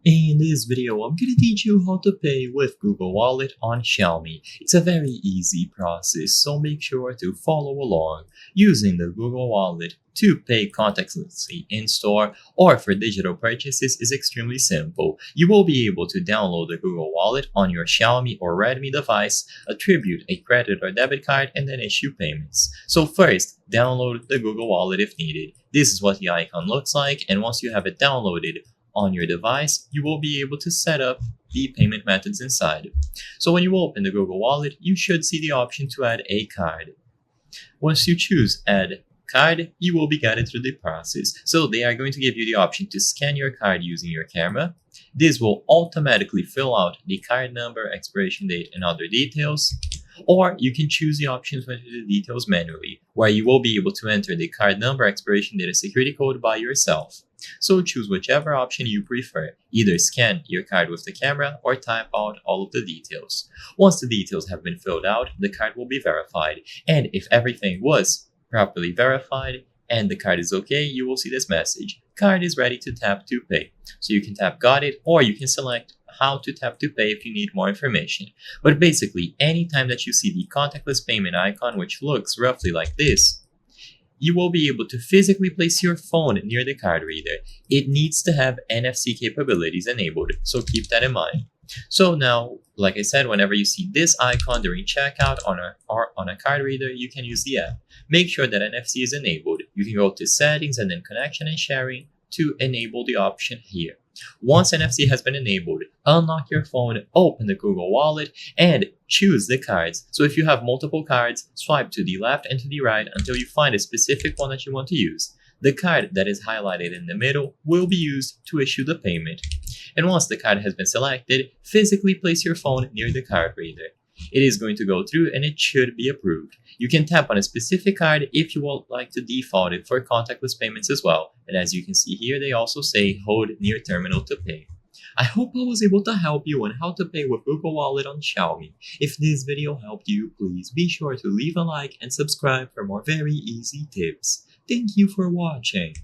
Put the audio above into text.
In this video, I'm going to teach you how to pay with Google Wallet on Xiaomi. It's a very easy process, so make sure to follow along. Using the Google Wallet to pay contactlessly in-store or for digital purchases is extremely simple. You will be able to download the Google Wallet on your Xiaomi or Redmi device, attribute a credit or debit card, and then issue payments. So first, download the Google Wallet if needed. This is what the icon looks like, and once you have it downloaded on your device, you will be able to set up the payment methods inside. So when you open the Google Wallet, you should see the option to add a card. Once you choose Add Card, you will be guided through the process. So they are going to give you the option to scan your card using your camera. This will automatically fill out the card number, expiration date, and other details. Or you can choose the option to enter the details manually, where you will be able to enter the card number, expiration date, and security code by yourself. So choose whichever option you prefer. Either scan your card with the camera or type out all of the details. Once the details have been filled out, the card will be verified. And if everything was properly verified and the card is okay, you will see this message. Card is ready to tap to pay. So you can tap got it, or you can select how to tap to pay if you need more information. But basically, anytime that you see the contactless payment icon, which looks roughly like this, you will be able to physically place your phone near the card reader. It needs to have NFC capabilities enabled, so keep that in mind. So now, like I said, whenever you see this icon during checkout on a card reader, you can use the app. Make sure that NFC is enabled. You can go to Settings and then Connection and Sharing to enable the option here. Once NFC has been enabled, unlock your phone, open the Google Wallet, and choose the cards. So if you have multiple cards, swipe to the left and to the right until you find a specific one that you want to use. The card that is highlighted in the middle will be used to issue the payment. And once the card has been selected, physically place your phone near the card reader. It is going to go through and it should be approved. You can tap on a specific card if you would like to default it for contactless payments as well. And as you can see here, they also say hold near terminal to pay. I hope I was able to help you on how to pay with Google Wallet on Xiaomi. If this video helped you, please be sure to leave a like and subscribe for more very easy tips. Thank you for watching.